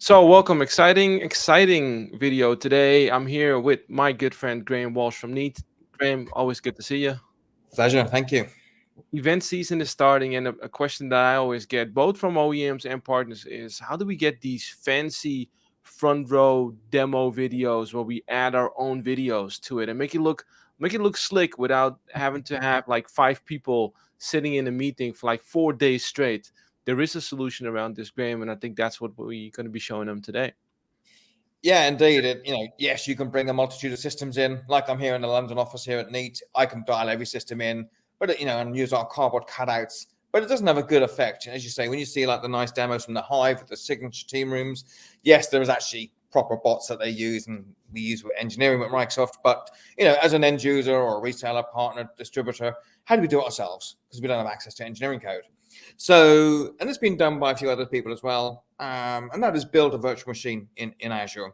So welcome, exciting video today. I'm here with my good friend Graham Walsh from Neat. Graham, always good to see you. Pleasure. Thank you. Event season is starting, and a question that I always get, both from OEMs and partners, is how do we get these fancy front row demo videos where we add our own videos to it and make it look slick without having to have like five people sitting in a meeting for like 4 days straight. There is a solution around this, Graham, and I think that's what we're going to be showing them today. Yeah, indeed. Yes, you can bring a multitude of systems in. Like I'm here in the London office here at Neat. I can dial every system in, but and use our cardboard cutouts. But it doesn't have a good effect. As you say, when you see like the nice demos from the Hive with the signature team rooms, yes, there is actually proper bots that they use, and we use with engineering with Microsoft. But as an end user or a reseller, partner, distributor, how do we do it ourselves? Because we don't have access to engineering code. So, and it's been done by a few other people as well. And that is build a virtual machine in Azure.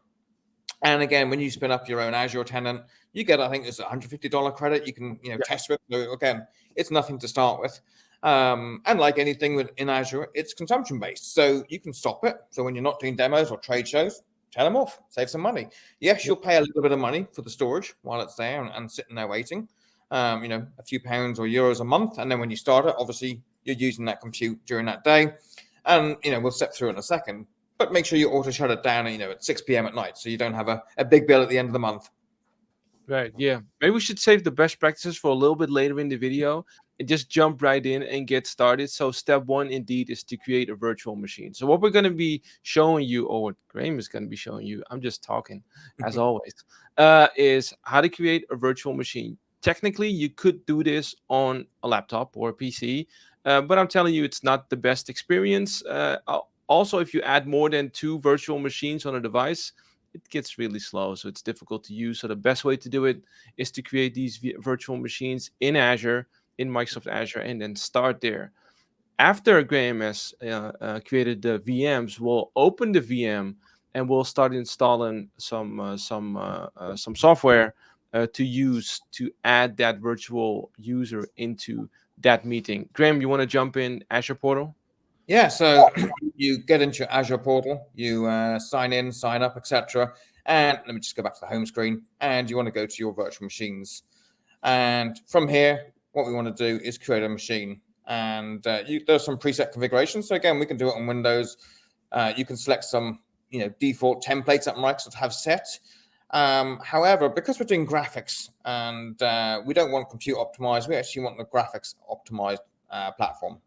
And again, when you spin up your own Azure tenant, you get, I think it's $150 credit. You can, test it. So again, it's nothing to start with. And like anything in Azure, it's consumption based. So you can stop it. So when you're not doing demos or trade shows, turn them off, save some money. Yes, you'll pay a little bit of money for the storage while it's there and sitting there waiting. A few pounds or euros a month. And then when you start it, obviously you're using that compute during that day. And, we'll step through in a second. But make sure you auto shut it down, at 6 p.m. at night, so you don't have a big bill at the end of the month. Right, yeah. Maybe we should save the best practices for a little bit later in the video and just jump right in and get started. So step one, indeed, is to create a virtual machine. So what we're going to be showing you, or what Graham is going to be showing you, I'm just talking, as always, is how to create a virtual machine. Technically, you could do this on a laptop or a PC, but I'm telling you, it's not the best experience. Also, if you add more than 2 virtual machines on a device, it gets really slow, so it's difficult to use. So the best way to do it is to create these virtual machines in Azure, in Microsoft Azure, and then start there. After Graham has created the VMs, we'll open the VM and we'll start installing some software to use to add that virtual user into that meeting. Graham, you want to jump in Azure Portal? Yeah, so you get into your Azure Portal, you sign in, sign up, etc. And let me just go back to the home screen. And you want to go to your virtual machines. And from here, what we want to do is create a machine. And there's some preset configurations. So again, we can do it on Windows. You can select some default templates that Microsoft have set. However, because we're doing graphics and we don't want compute optimized, we actually want the graphics optimized platform.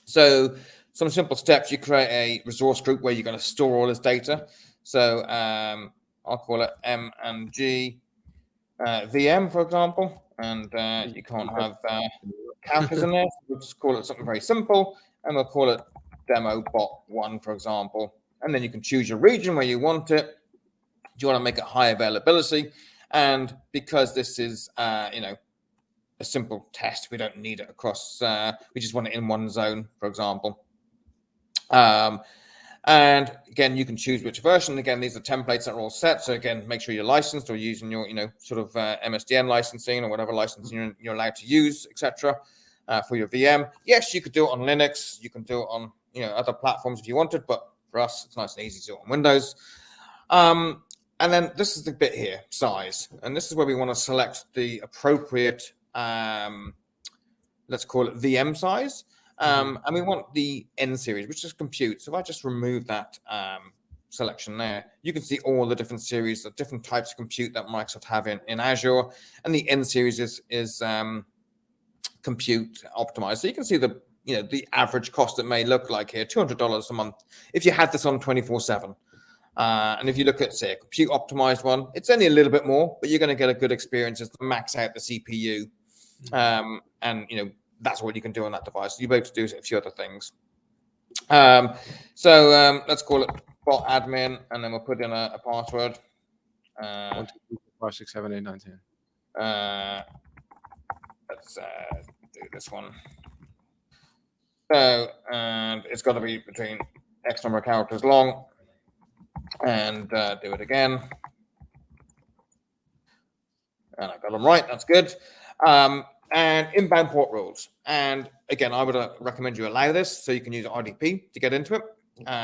So some simple steps: you create a resource group where you're going to store all this data. So I'll call it M and G VM, for example, and you can't have characters in there. So we'll just call it something very simple, and we'll call it demo bot 1, for example. And then you can choose your region where you want it. Do you want to make it high availability? And because this is a simple test, we don't need it across. We just want it in one zone, for example. And again, you can choose which version. Again, these are templates that are all set. So again, make sure you're licensed or using your, sort of MSDN licensing or whatever licensing you're allowed to use, etc. For your VM. Yes, you could do it on Linux. You can do it on, other platforms if you wanted. But for us, it's nice and easy to do it on Windows. And then this is the bit here, size. And this is where we want to select the appropriate, let's call it VM size. And we want the N series, which is compute. So if I just remove that selection there, you can see all the different series, the different types of compute that Microsoft have in Azure. And the N series is compute optimized. So you can see the average cost it may look like here, $200 a month if you had this on 24/7. And if you look at, say, a compute optimized one, it's only a little bit more, but you're going to get a good experience as to max out the CPU. And that's what you can do on that device. You'll be able to do a few other things. So let's call it bot admin, and then we'll put in a password. 1, 2, 3, 4, 5, 6, 7, 8, 9, 10. Let's do this one. So, and it's got to be between X number of characters long. And do it again. And I got them right. That's good. And inbound port rules. And again, I would recommend you allow this so you can use RDP to get into it.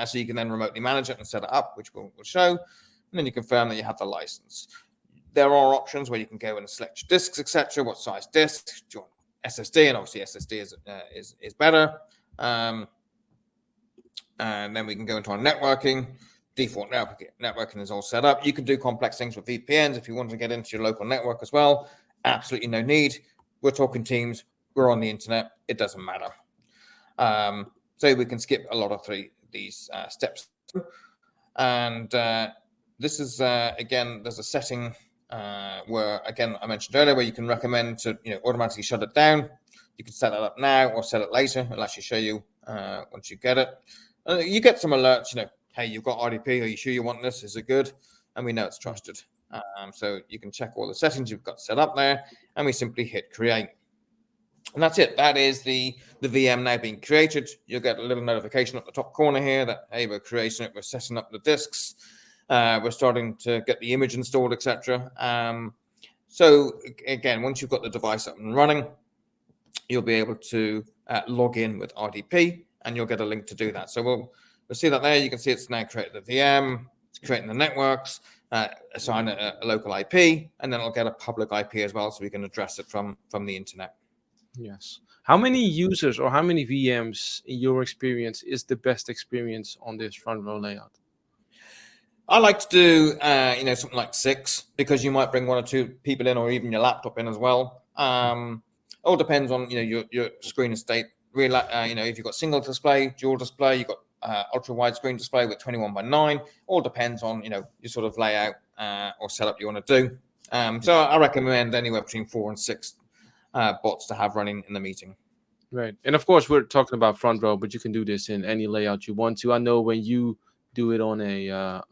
So you can then remotely manage it and set it up, which we'll show. And then you confirm that you have the license. There are options where you can go and select your disks, etc. What size disks? Do you want SSD? And obviously SSD is better. And then we can go into our networking. Default networking is all set up. You can do complex things with VPNs if you want to get into your local network as well. Absolutely no need. We're talking Teams. We're on the internet. It doesn't matter. So we can skip a lot of these steps. And this is, again, there's a setting where, again, I mentioned earlier, where you can recommend to automatically shut it down. You can set that up now or set it later. It'll actually show you once you get it. You get some alerts, hey, you've got RDP. Are you sure you want this? Is it good? And we know it's trusted. So you can check all the settings you've got set up there, and we simply hit create. And that's it. That is the VM now being created. You'll get a little notification up the top corner here that, hey, we're creating it. We're setting up the disks. We're starting to get the image installed, etc. So again, once you've got the device up and running, you'll be able to log in with RDP, and you'll get a link to do that. So we'll see that there. You can see it's now created the VM. It's creating the networks. Assign a local IP, and then it'll get a public IP as well, so we can address it from the internet. Yes. How many users or how many VMs, in your experience, is the best experience on this front row layout? I like to do, something like 6, because you might bring 1 or 2 people in, or even your laptop in as well. All depends on your screen estate. Really, if you've got single display, dual display, you've got ultra wide screen display with 21:9. All depends on your sort of layout or setup you want to do. So I recommend anywhere between 4 and 6 bots to have running in the meeting. Right, and of course we're talking about front row, but you can do this in any layout you want to. I know when you do it on a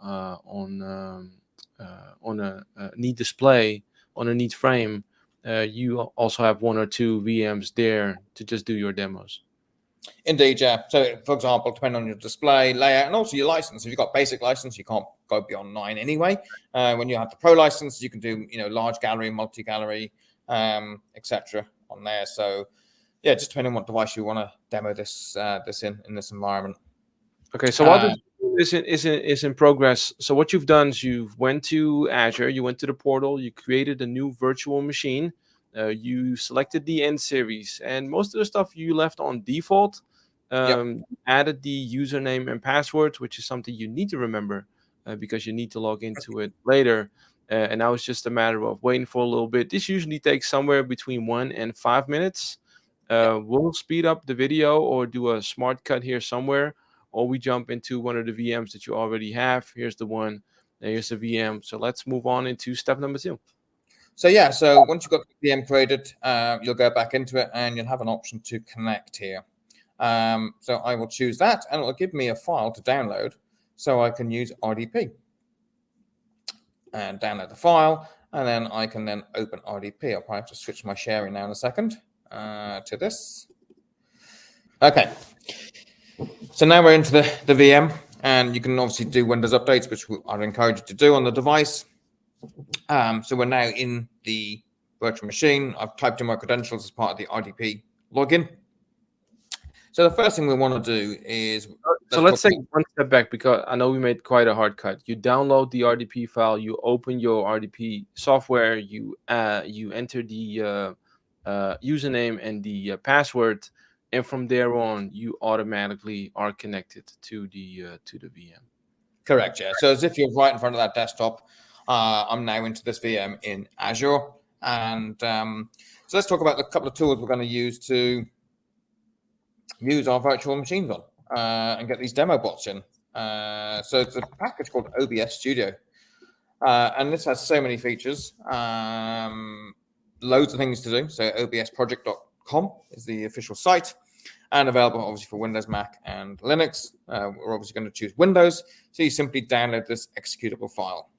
neat display, on a neat frame, you also have 1 or 2 VMs there to just do your demos. Indeed, yeah. So, for example, depending on your display layout and also your license, if you've got basic license, you can't go beyond 9 anyway. When you have the pro license, you can do large gallery, multi-gallery, etc. on there. So, yeah, just depending on what device you want to demo this in this environment. Okay, so while this is in progress, so what you've done is you've went to Azure, you went to the portal, you created a new virtual machine. You selected the N series, and most of the stuff you left on default. Added the username and password, which is something you need to remember because you need to log into it later. And now it's just a matter of waiting for a little bit. This usually takes somewhere between 1 and 5 minutes. We'll speed up the video or do a smart cut here somewhere, or we jump into one of the VMs that you already have. Here's the one, here's the VM. So let's move on into step number 2. So yeah, so once you've got the VM created, you'll go back into it and you'll have an option to connect here. So I will choose that, and it will give me a file to download so I can use RDP. And download the file, and then I can then open RDP. I'll probably have to switch my sharing now in a second to this. Okay. So now we're into the VM, and you can obviously do Windows updates, which I'd encourage you to do on the device. So we're now in the virtual machine. I've typed in my credentials as part of the RDP login. So the first thing we want to do is... So let's take one step back, because I know we made quite a hard cut. You download the RDP file, you open your RDP software, you enter the username and the password, and from there on, you automatically are connected to the VM. Correct, yeah. So as if you're right in front of that desktop, I'm now into this VM in Azure. And so let's talk about the couple of tools we're going to use to use our virtual machines on and get these demo bots in. So it's a package called OBS Studio. And this has so many features, loads of things to do. So obsproject.com is the official site, and available obviously for Windows, Mac, and Linux. We're obviously going to choose Windows. So you simply download this executable file.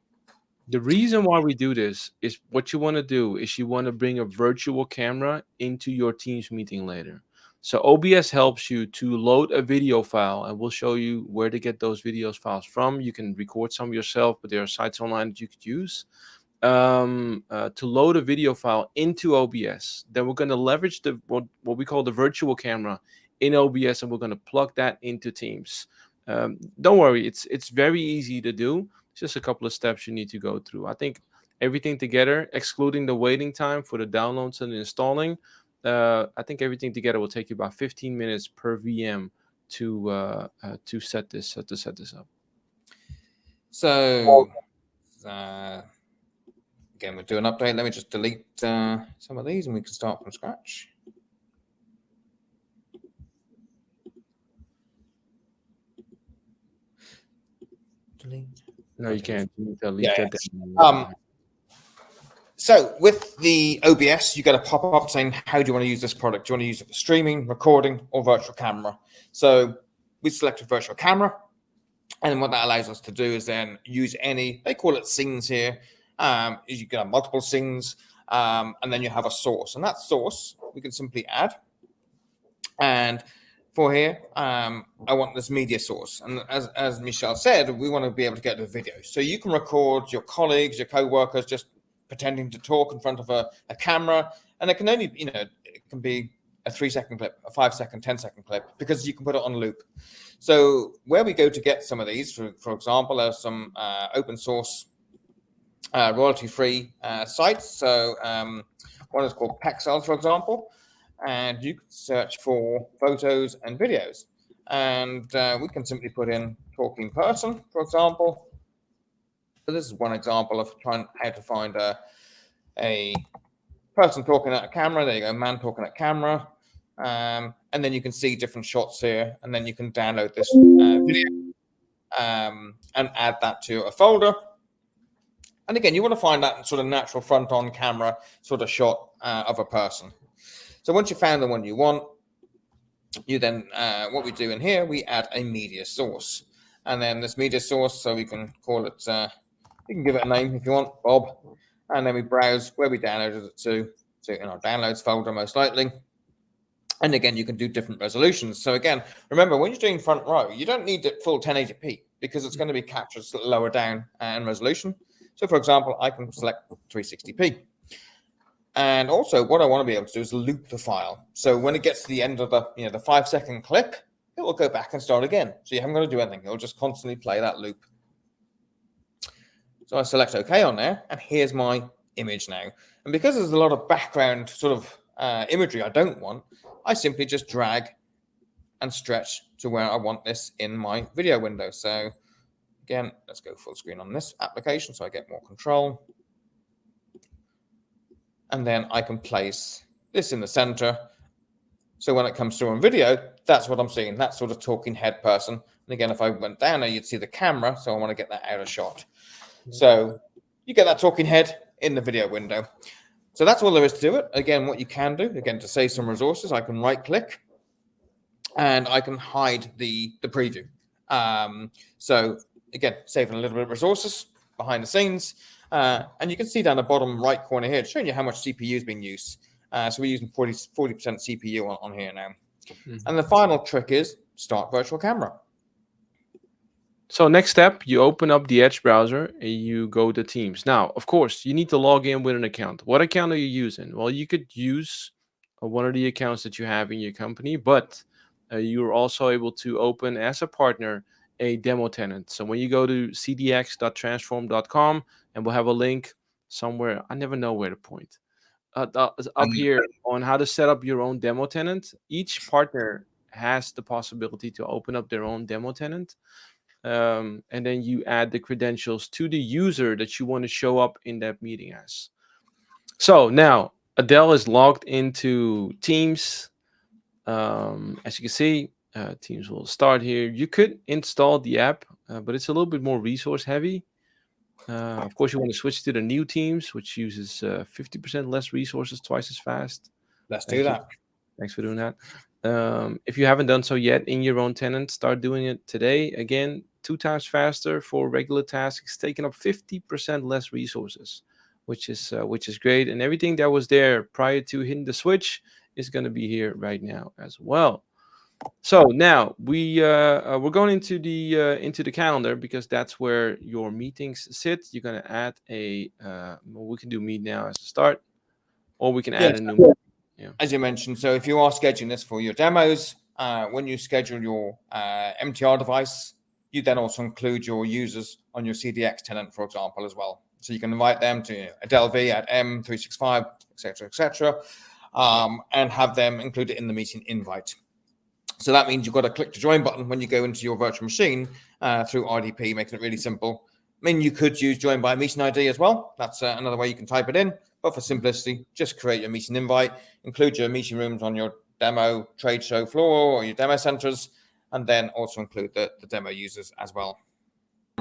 The reason why we do this is what you want to do is you want to bring a virtual camera into your Teams meeting later. So OBS helps you to load a video file, and we'll show you where to get those videos files from. You can record some yourself, but there are sites online that you could use to load a video file into OBS. Then we're going to leverage what we call the virtual camera in OBS, and we're going to plug that into Teams. Don't worry, it's very easy to do. It's just a couple of steps you need to go through. I think everything together, excluding the waiting time for the downloads and installing, I think everything together will take you about 15 minutes per VM to set this up. So again, we'll do an update. Let me just delete some of these, and we can start from scratch. Delete. No, you can't delete Yeah, that. So with the OBS, you get a pop-up saying, how do you want to use this product? Do you want to use it for streaming, recording, or virtual camera? So we selected virtual camera. And then what that allows us to do is then use any, they call it scenes here. You can have multiple scenes, and then you have a source. And that source, we can simply add. And for here, I want this media source. And as Michel said, we want to be able to get the video. So you can record your colleagues, your co-workers, just pretending to talk in front of a camera. And it can only, it can be a 3-second clip, a 5-second, 10-second clip, because you can put it on loop. So where we go to get some of these, for example, there's some open source, royalty-free sites. So one is called Pexels, for example, and you can search for photos and videos. And we can simply put in talking person, for example. So this is one example of trying how to find a person talking at a camera. There you go, man talking at camera. And then you can see different shots here, and then you can download this video and add that to a folder. And again, you want to find that sort of natural front-on camera sort of shot of a person. So once you found the one you want, you then, what we do in here, we add a media source. And then this media source, so we can call it, you can give it a name if you want, Bob. And then we browse where we downloaded it to in our downloads folder, most likely. And again, you can do different resolutions. So again, remember, when you're doing front row, you don't need it full 1080p because it's going to be captured lower down in resolution. So for example, I can select 360p. And also what I want to be able to do is loop the file. So when it gets to the end of the 5-second clip, it will go back and start again. So you haven't got to do anything. It'll just constantly play that loop. So I select OK on there, and here's my image now. And because there's a lot of background sort of imagery I don't want, I simply just drag and stretch to where I want this in my video window. So again, let's go full screen on this application so I get more control. And then I can place this in the center. So when it comes through on video, that's what I'm seeing, that sort of talking head person. And again, if I went down there, you'd see the camera. So I want to get that out of shot. So you get that talking head in the video window. So that's all there is to it. Again, what you can do, again, to save some resources, I can right click and I can hide the preview. So again, saving a little bit of resources behind the scenes. And you can see down the bottom right corner here, it's showing you how much CPU is being used. So we're using 40% CPU on here now. Mm-hmm. And the final trick is start virtual camera. So next step, you open up the Edge browser and you go to Teams. Now, of course, you need to log in with an account. What account are you using? Well, you could use one of the accounts that you have in your company, but you're also able to open as a partner a demo tenant. So when you go to cdx.transform.com, and we'll have a link somewhere, I never know where to point, up here on how to set up your own demo tenant. Each partner has the possibility to open up their own demo tenant. And then you add the credentials to the user that you want to show up in that meeting as. So now Adele is logged into Teams. As you can see, Teams will start here. You could install the app, but it's a little bit more resource heavy. Of course, you want to switch to the new Teams, which uses 50% less resources, twice as fast. Let's do that. Thanks for doing that. If you haven't done so yet in your own tenant, start doing it today. Again, 2 times faster for regular tasks, taking up 50% less resources, which is great. And everything that was there prior to hitting the switch is going to be here right now as well. So now we're going into the calendar because that's where your meetings sit. You're going to add a we can do meet now as a start, or we can add a new meeting. Yeah. As you mentioned, so if you are scheduling this for your demos, when you schedule your MTR device, you then also include your users on your CDX tenant, for example, as well. So you can invite them to a Delphi at M365, etc., and have them included in the meeting invite. So that means you've got a click to join button when you go into your virtual machine through RDP, making it really simple. I mean, you could use join by meeting ID as well. That's another way you can type it in. But for simplicity, just create your meeting invite, include your meeting rooms on your demo trade show floor or your demo centers, and then also include the demo users as well.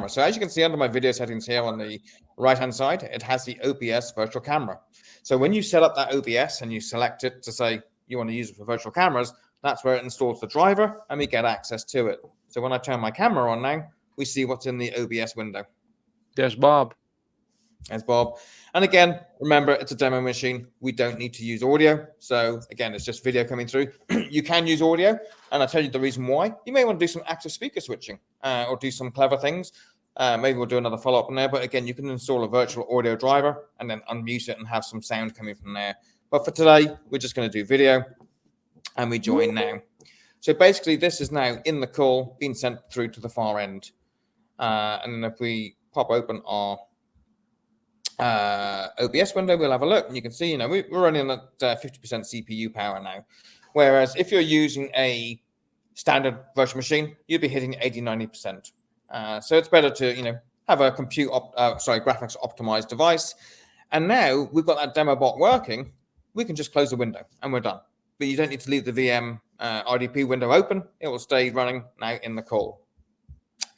So as you can see under my video settings here on the right-hand side, it has the OBS virtual camera. So when you set up that OBS and you select it to say you want to use it for virtual cameras, that's where it installs the driver and we get access to it. So when I turn my camera on now, we see what's in the OBS window. There's Bob. There's Bob. And again, remember, it's a demo machine. We don't need to use audio. So again, it's just video coming through. You can use audio. And I'll tell you the reason why. You may want to do some active speaker switching or do some clever things. Maybe we'll do another follow-up on there. But again, you can install a virtual audio driver and then unmute it and have some sound coming from there. But for today, we're just going to do video. And we join now. So basically, this is now in the call being sent through to the far end. And then if we pop open our OBS window, we'll have a look. And you can see, we're running at 50% CPU power now. Whereas if you're using a standard virtual machine, you'd be hitting 80-90%. So it's better to, have a graphics optimized device. And now we've got that demo bot working. We can just close the window and we're done. But you don't need to leave the VM RDP window open. It will stay running now in the call.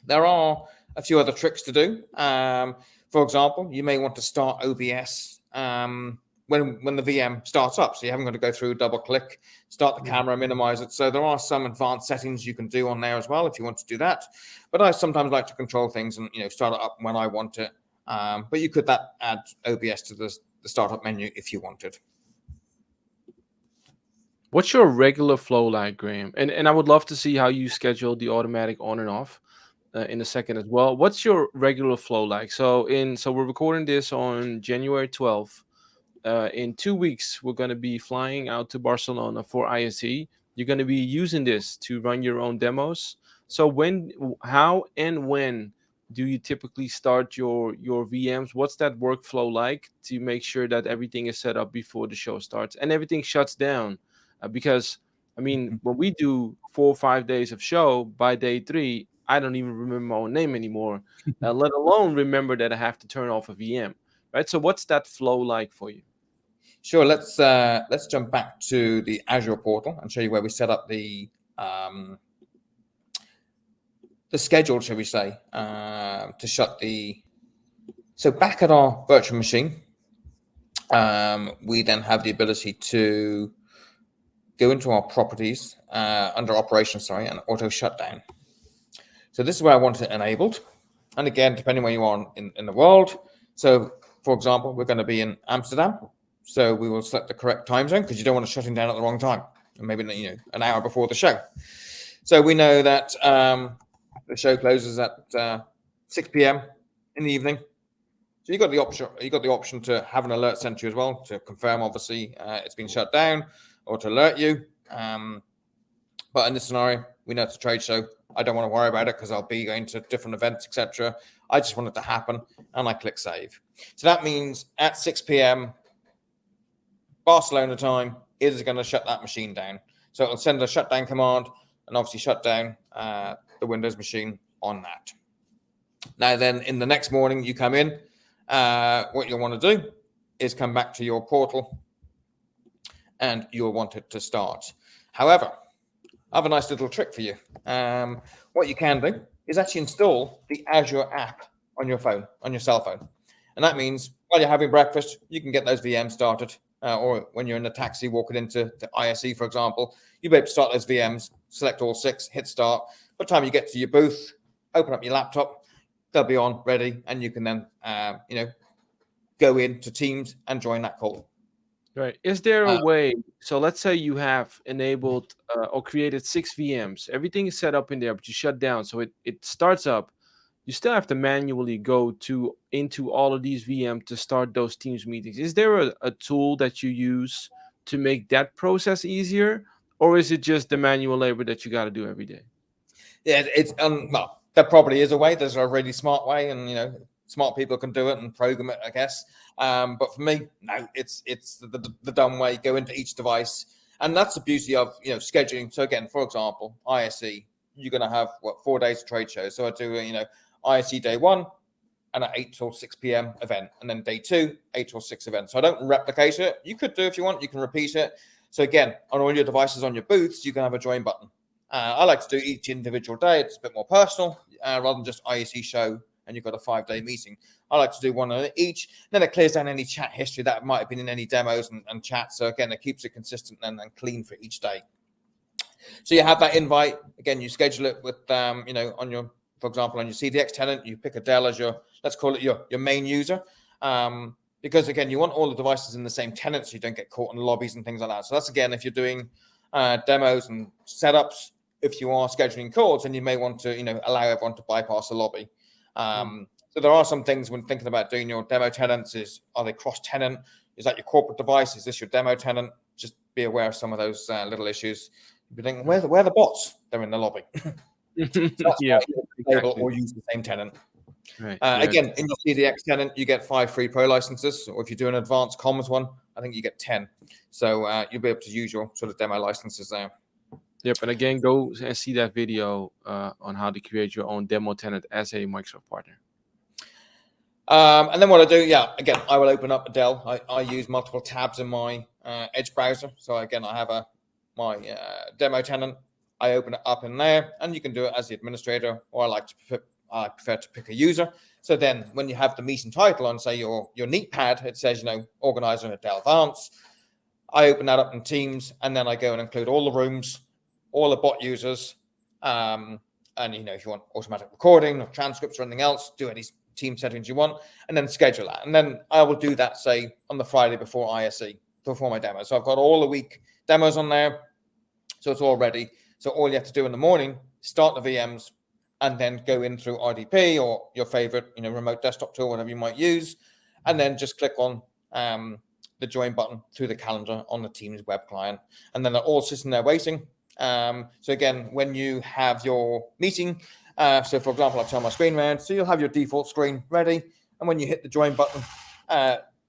There are a few other tricks to do. For example, you may want to start OBS when the VM starts up. So you haven't got to go through, double click, start the camera, minimize it. So there are some advanced settings you can do on there as well if you want to do that. But I sometimes like to control things and start it up when I want it. But you could add OBS to the startup menu if you wanted. What's your regular flow like, Graham? And I would love to see how you schedule the automatic on and off in a second as well. What's your regular flow like? So we're recording this on January 12th. In 2 weeks, we're going to be flying out to Barcelona for ISE. You're going to be using this to run your own demos. So how and when do you typically start your VMs? What's that workflow like to make sure that everything is set up before the show starts and everything shuts down? Because, when we do 4 or 5 days of show, by day 3, I don't even remember my own name anymore, let alone remember that I have to turn off a VM, right? So what's that flow like for you? Sure. Let's jump back to the Azure portal and show you where we set up the schedule, shall we say, to shut the. So back at our virtual machine, we then have the ability to go into our properties under operations, and auto shutdown. So this is where I want it enabled. And again, depending where you are in the world. So for example, we're going to be in Amsterdam. So we will select the correct time zone because you don't want to shut it down at the wrong time. And maybe, an hour before the show. So we know that the show closes at 6 p.m. in the evening. So you got the option to have an alert sent to you as well to confirm, obviously, it's been shut down or to alert you. But in this scenario, we know it's a trade show. I don't want to worry about it because I'll be going to different events, etc. I just want it to happen, and I click save. So that means at 6 p.m. Barcelona time, it is going to shut that machine down. So it'll send a shutdown command and obviously shut down the Windows machine on that. Now then, in the next morning, you come in. What you'll want to do is come back to your portal and you'll want it to start. However, I have a nice little trick for you. What you can do is actually install the Azure app on your phone, on your cell phone. And that means while you're having breakfast, you can get those VMs started. Or when you're in a taxi walking into the ISE, for example, you'll be able to start those VMs, select all 6, hit start. By the time you get to your booth, open up your laptop, they'll be on, ready, and you can then, go into Teams and join that call. Right. Is there a way? So let's say you have enabled or created 6 VMs. Everything is set up in there, but you shut down. So it starts up. You still have to manually go into all of these VMs to start those Teams meetings. Is there a tool that you use to make that process easier? Or is it just the manual labor that you got to do every day? Yeah, it's there probably is a way. There's a really smart way, and smart people can do it and program it, I guess. But for me, no, it's the dumb way. Go into each device, and that's the beauty of scheduling. So again, for example, ISE, you're going to have 4 days of trade shows. So I do ISE day 1 and an 8 till 6 p.m. event, and then day 2, 8 till 6 event. So I don't replicate it. You could do if you want. You can repeat it. So again, on all your devices on your booths, you can have a join button. I like to do each individual day. It's a bit more personal rather than just ISE show and you've got a 5-day meeting. I like to do one on each. Then it clears down any chat history that might have been in any demos and chats. So again, it keeps it consistent and clean for each day. So you have that invite. Again, you schedule it with, on your, for example, on your CDX tenant, you pick a Dell as your, let's call it your main user. Because again, you want all the devices in the same tenant so you don't get caught in lobbies and things like that. So that's, again, if you're doing demos and setups, if you are scheduling calls, and you may want to, allow everyone to bypass the lobby. So there are some things when thinking about doing your demo tenants is, are they cross-tenant? Is that your corporate device? Is this your demo tenant? Just be aware of some of those little issues. You're thinking, where are the bots? They're in the lobby. So Yeah, exactly. Or use the same tenant. Right. Again, in your CDX tenant, you get 5 free pro licenses, or if you do an advanced comms one, I think you get 10. So you'll be able to use your sort of demo licenses there. Yep, and again, go and see that video on how to create your own demo tenant as a Microsoft partner. And then what I do, again, I will open up a Dell. I use multiple tabs in my Edge browser. So again, I have my demo tenant. I open it up in there, and you can do it as the administrator, or I prefer to pick a user. So then when you have the meeting title on, say, your Neat pad, it says, organizer at Dell Advance. I open that up in Teams, and then I go and include all the rooms, all the bot users, and if you want automatic recording or transcripts or anything else, do any team settings you want, and then schedule that. And then I will do that, say, on the Friday before ISE, before my demo. So I've got all the week demos on there, so it's all ready. So all you have to do in the morning, start the VMs, and then go in through RDP or your favorite, remote desktop tool, whatever you might use, and then just click on the join button through the calendar on the Teams web client, and then they're all sitting there waiting. So again, when you have your meeting, so for example, I'll turn my screen around, so you'll have your default screen ready, and when you hit the join button,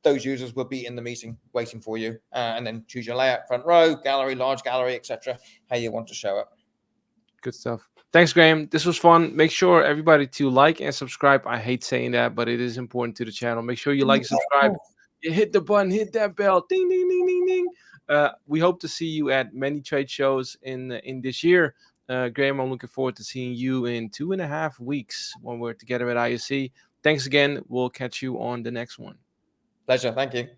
those users will be in the meeting waiting for you, and then choose your layout, front row, gallery, large gallery, etc., how you want to show it. Good stuff. Thanks, Graham. This was fun. Make sure everybody to like and subscribe. I hate saying that, but it is important to the channel. Make sure you like and subscribe. You hit the button, hit that bell, ding, ding, ding, ding, ding. We hope to see you at many trade shows in this year. Graham, I'm looking forward to seeing you in 2.5 weeks when we're together at ISE. Thanks again. We'll catch you on the next one. Pleasure. Thank you.